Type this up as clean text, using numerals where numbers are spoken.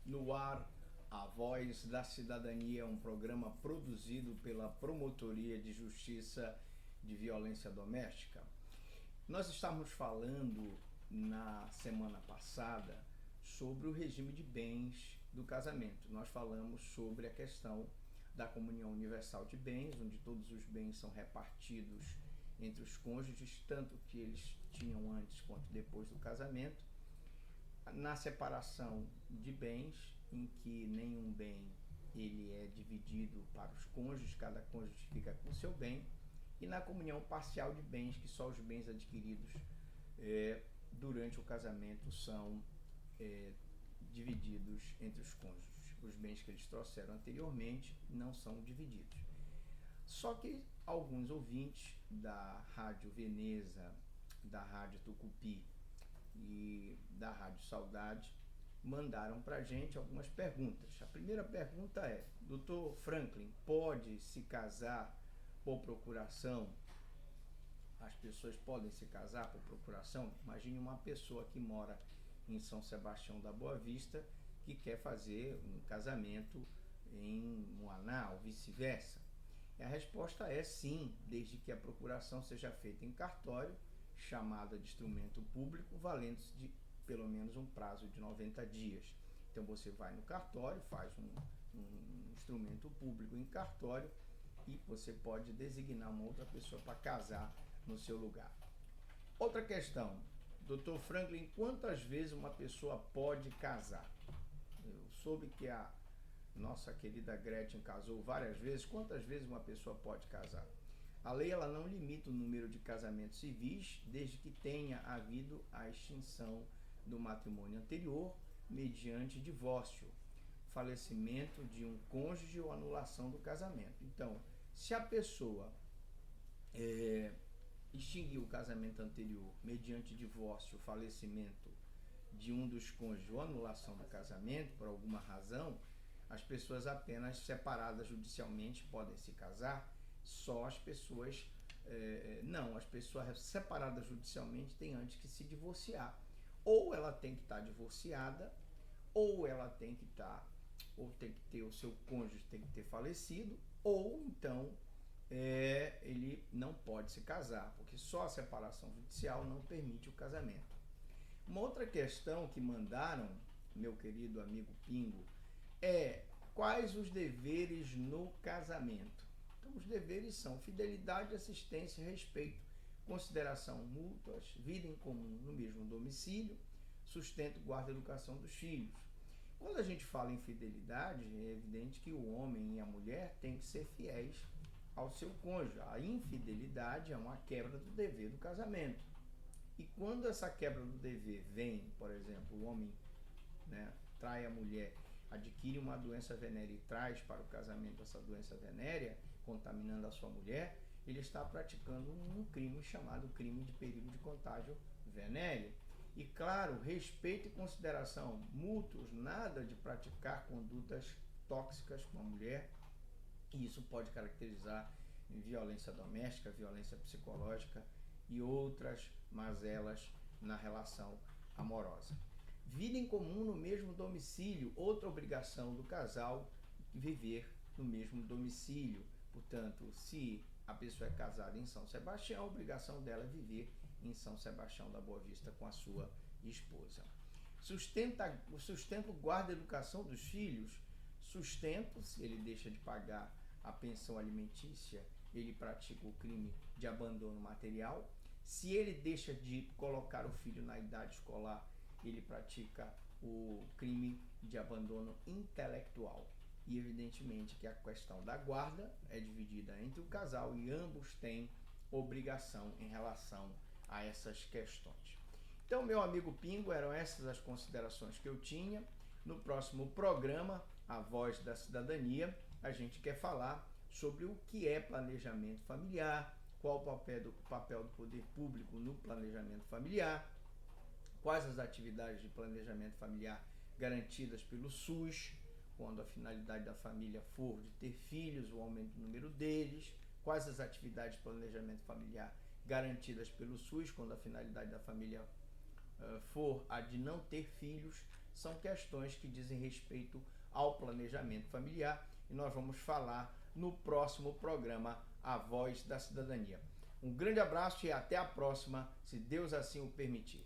No ar, a Voz da Cidadania é um programa produzido pela Promotoria de Justiça de Violência Doméstica. Nós estávamos falando na semana passada sobre o regime de bens do casamento. Nós falamos sobre a questão da comunhão universal de bens, onde todos os bens são repartidos entre os cônjuges, tanto que eles tinham antes quanto depois do casamento. Na separação de bens, em que nenhum bem ele é dividido para os cônjuges, cada cônjuge fica com o seu bem, e na comunhão parcial de bens, que só os bens adquiridos durante o casamento são divididos entre os cônjuges. Os bens que eles trouxeram anteriormente não são divididos. Só que alguns ouvintes da Rádio Veneza, da Rádio Tucupi e da Rádio Saudade mandaram para a gente algumas perguntas. A primeira pergunta é: Dr. Franklin, pode se casar por procuração? As pessoas podem se casar por procuração? Imagine uma pessoa que mora em São Sebastião da Boa Vista que quer fazer um casamento em Moaná ou vice-versa. E a resposta é sim, desde que a procuração seja feita em cartório, chamada de instrumento público, valendo-se de pelo menos um prazo de 90 dias. Então você vai no cartório, faz um instrumento público em cartório e você pode designar uma outra pessoa para casar no seu lugar. Outra questão, Dr. Franklin, quantas vezes uma pessoa pode casar? Eu soube que a nossa querida Gretchen casou várias vezes. Quantas vezes uma pessoa pode casar? A lei ela não limita o número de casamentos civis, desde que tenha havido a extinção do matrimônio anterior mediante divórcio, falecimento de um cônjuge ou anulação do casamento. Então, se a pessoa extinguiu o casamento anterior mediante divórcio, falecimento de um dos cônjuges ou anulação do casamento por alguma razão, as pessoas apenas separadas judicialmente podem se casar. Só as pessoas as pessoas separadas judicialmente têm antes que se divorciar. Ou ela tem que estar divorciada, ou ela tem que estar, ou tem que ter o seu cônjuge tem que ter falecido, ou então ele não pode se casar, porque só a separação judicial não permite o casamento. Uma outra questão que mandaram, meu querido amigo Pingo, é quais os deveres no casamento. Então, os deveres são fidelidade, assistência, respeito, consideração mútuas, vida em comum no mesmo domicílio, sustento, guarda e educação dos filhos. Quando a gente fala em fidelidade, é evidente que o homem e a mulher têm que ser fiéis ao seu cônjuge. A infidelidade é uma quebra do dever do casamento. E quando essa quebra do dever vem, por exemplo, o homem trai a mulher, adquire uma doença venérea e traz para o casamento essa doença venérea, contaminando a sua mulher, ele está praticando um crime chamado crime de perigo de contágio venéreo. E claro, respeito e consideração mútuos, nada de praticar condutas tóxicas com a mulher. E isso pode caracterizar violência doméstica, violência psicológica e outras mazelas na relação amorosa. Vida em comum no mesmo domicílio, outra obrigação do casal, viver no mesmo domicílio. Portanto, se a pessoa é casada em São Sebastião, a obrigação dela é viver em São Sebastião da Boa Vista com a sua esposa. O sustento guarda a educação dos filhos. Sustento, se ele deixa de pagar a pensão alimentícia, ele pratica o crime de abandono material. Se ele deixa de colocar o filho na idade escolar, ele pratica o crime de abandono intelectual. E evidentemente que a questão da guarda é dividida entre o casal e ambos têm obrigação em relação a essas questões. Então, meu amigo Pingo, eram essas as considerações que eu tinha. No próximo programa, A Voz da Cidadania, a gente quer falar sobre o que é planejamento familiar, qual o papel do poder público no planejamento familiar, quais as atividades de planejamento familiar garantidas pelo SUS, quando a finalidade da família for de ter filhos, o aumento do número deles, quais as atividades de planejamento familiar garantidas pelo SUS, quando a finalidade da família for a de não ter filhos, são questões que dizem respeito ao planejamento familiar e nós vamos falar no próximo programa A Voz da Cidadania. Um grande abraço e até a próxima, se Deus assim o permitir.